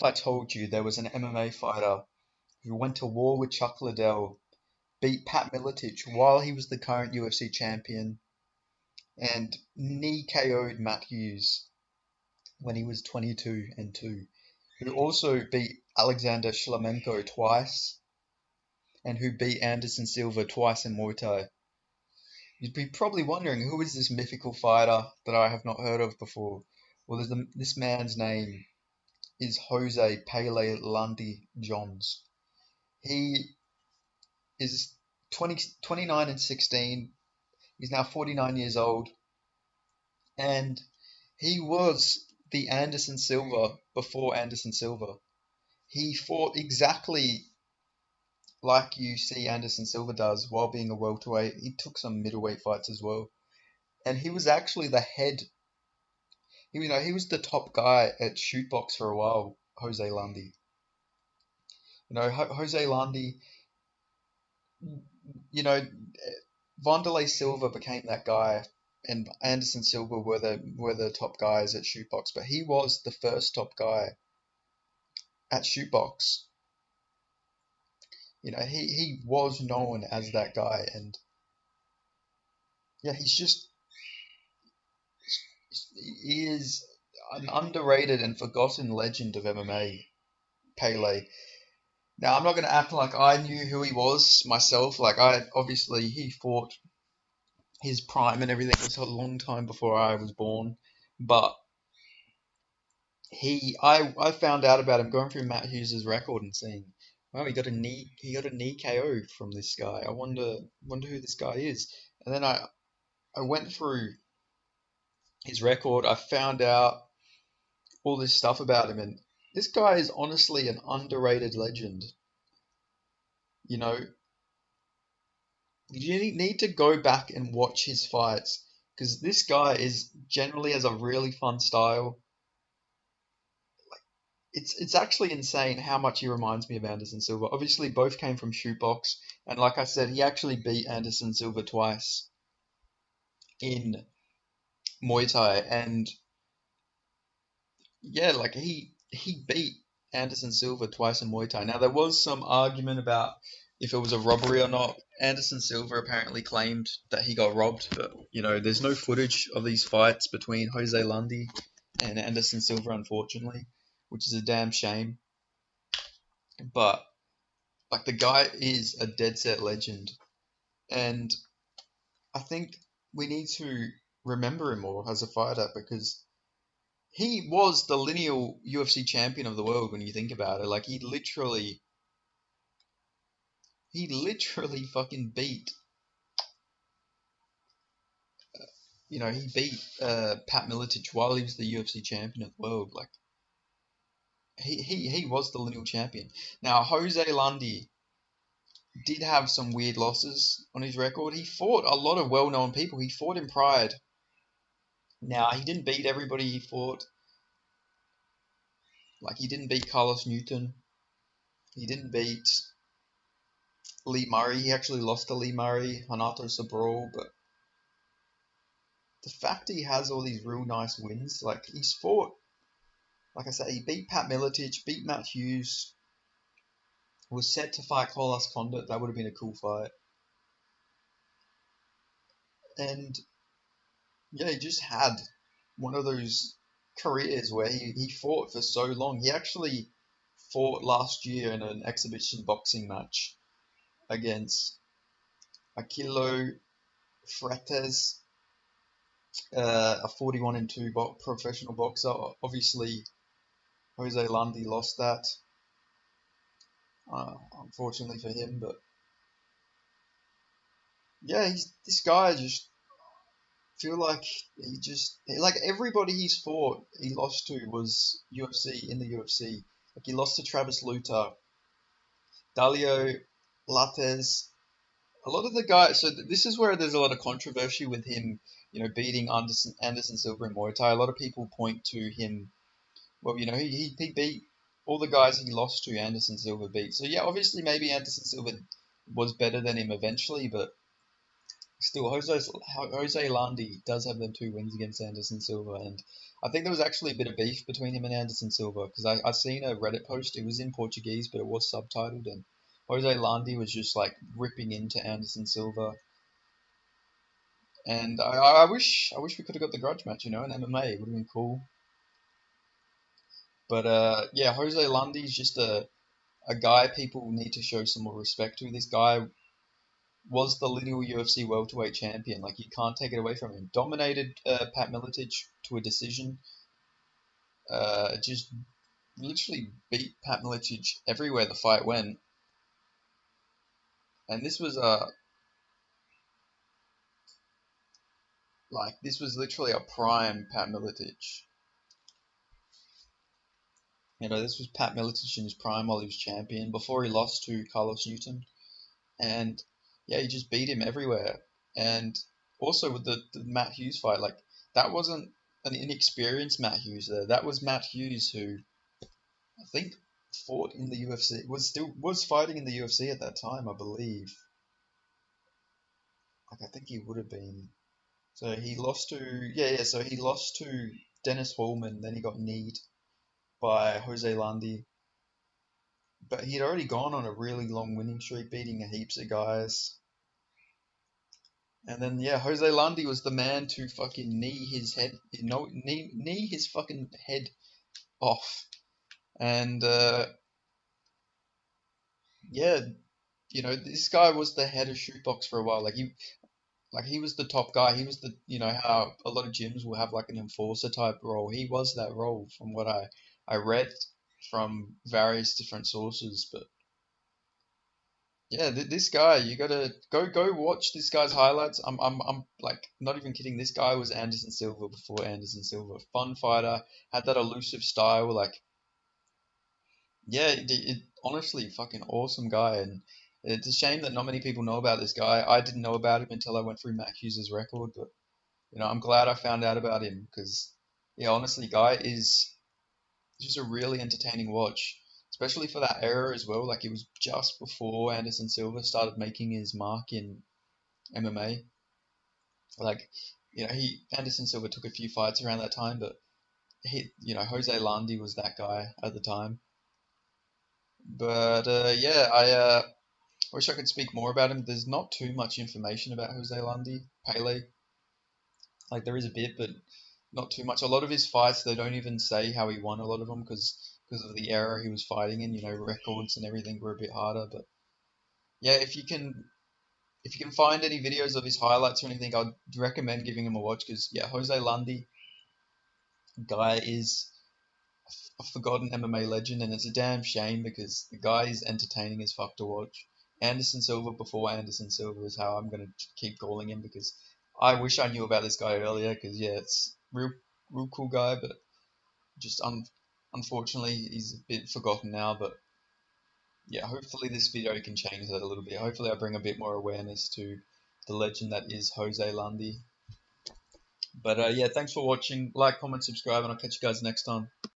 if I told you there was an MMA fighter who went to war with Chuck Liddell, beat Pat Miletich while he was the current UFC champion, and knee KO'd Matt Hughes when he was 22-2, who also beat Alexander Shlemenko twice, and who beat Anderson Silva twice in Muay Thai. You'd be probably wondering, who is this mythical fighter that I have not heard of before? Well, this man's name is Jose Pele Landi Johns. He is 29-16. He's now 49 years old, and he was the Anderson Silva before Anderson Silva. He fought exactly like you see Anderson Silva does while being a welterweight. He took some middleweight fights as well, and he was actually the head. He was the top guy at shootbox for a while. Jose Landi. Jose Landi. You know, Wanderlei Silva became that guy, and Anderson Silva were the top guys at shootbox. But he was the first top guy at shootbox. He was known as that guy, and yeah, he is an underrated and forgotten legend of MMA, Pele. Now, I'm not going to act like I knew who he was myself. Like, he fought his prime and everything was a long time before I was born. But I found out about him going through Matt Hughes' record and seeing, wow, he got a knee KO from this guy. I wonder who this guy is. And then I went through his record. I found out all this stuff about him, and this guy is honestly an underrated legend. You know, you need to go back and watch his fights because this guy is generally has a really fun style. It's actually insane how much he reminds me of Anderson Silva. Obviously, both came from shootbox, and like I said, he actually beat Anderson Silva twice in Muay Thai, and yeah, like he beat Anderson Silva twice in Muay Thai. Now there was some argument about if it was a robbery or not. Anderson Silva apparently claimed that he got robbed, but there's no footage of these fights between Jose Landi and Anderson Silva, unfortunately, which is a damn shame. But like the guy is a dead set legend, and I think we need to remember him more as a fighter because he was the lineal UFC champion of the world when you think about it. Like he literally fucking beat he beat Pat Miletich while he was the UFC champion of the world. Like he was the lineal champion. Now Jose Landi did have some weird losses on his record. He fought a lot of well-known people. He fought in Pride. Now he didn't beat everybody he fought. Like he didn't beat Carlos Newton. He didn't beat Lee Murray. He actually lost to Lee Murray, Hanato Sobral, but the fact he has all these real nice wins, like he's fought, like I said, he beat Pat Miletich, beat Matt Hughes, was set to fight Carlos Condit. That would have been a cool fight. And yeah, he just had one of those careers where he fought for so long. He actually fought last year in an exhibition boxing match against Aquilo Freitas, a 41-2 professional boxer. Obviously, Jose Landi lost that, unfortunately for him. But yeah, this guy just feel like like everybody he's fought, he lost to was UFC in the UFC. Like he lost to Travis Lutter, Dalio Lattes, a lot of the guys. So this is where there's a lot of controversy with him. Beating Anderson Silva in Muay Thai. A lot of people point to him. Well, he beat all the guys he lost to. Anderson Silva beat. So yeah, obviously maybe Anderson Silva was better than him eventually, but still, Jose Landi does have them 2 wins against Anderson Silva, and I think there was actually a bit of beef between him and Anderson Silva because I seen a Reddit post. It was in Portuguese, but it was subtitled, and Jose Landi was just like ripping into Anderson Silva, and I wish we could have got the grudge match, in MMA. It would have been cool. But yeah, Jose Landi is just a guy people need to show some more respect to. This guy was the lineal UFC welterweight champion. Like, you can't take it away from him. Dominated Pat Miletich to a decision. Just literally beat Pat Miletich everywhere the fight went. And this was this was literally a prime Pat Miletich. This was Pat Miletich in his prime while he was champion before he lost to Carlos Newton. And yeah, he just beat him everywhere. And also with the Matt Hughes fight, like, that wasn't an inexperienced Matt Hughes there. That was Matt Hughes who I think fought in the UFC, was fighting in the UFC at that time, I believe. Like, I think he would have been. So he lost to So he lost to Dennis Hallman, then he got kneed by Jose Landi. But he'd already gone on a really long winning streak, beating heaps of guys. And then yeah, Jose Landi was the man to fucking knee his head, knee his fucking head off. And yeah, this guy was the head of shootbox for a while. Like he was the top guy. He was the how a lot of gyms will have like an enforcer type role. He was that role from what I read from various different sources. But yeah, this guy, you gotta go watch this guy's highlights. I'm like not even kidding. This guy was Anderson Silva before Anderson Silva. Fun fighter, had that elusive style. Like, yeah, honestly, fucking awesome guy. And it's a shame that not many people know about this guy. I didn't know about him until I went through Matt Hughes' record. But I'm glad I found out about him because yeah, honestly, guy is just a really entertaining watch, especially for that era as well. Like, it was just before Anderson Silva started making his mark in MMA. Like, Anderson Silva took a few fights around that time, but Jose Landi was that guy at the time. But yeah, I wish I could speak more about him. There's not too much information about Jose Landi, Pele. Like, there is a bit, but not too much. A lot of his fights, they don't even say how he won a lot of them because of the era he was fighting in. Records and everything were a bit harder. But yeah, if you can find any videos of his highlights or anything, I'd recommend giving him a watch because yeah, Jose Landi, guy is a forgotten MMA legend, and it's a damn shame because the guy is entertaining as fuck to watch. Anderson Silva before Anderson Silva is how I'm gonna keep calling him because I wish I knew about this guy earlier because yeah, it's real cool guy, but just unfortunately he's a bit forgotten now. But yeah, hopefully this video can change that a little bit. Hopefully I bring a bit more awareness to the legend that is Jose Landi. But yeah, thanks for watching. Like, comment, subscribe, and I'll catch you guys next time.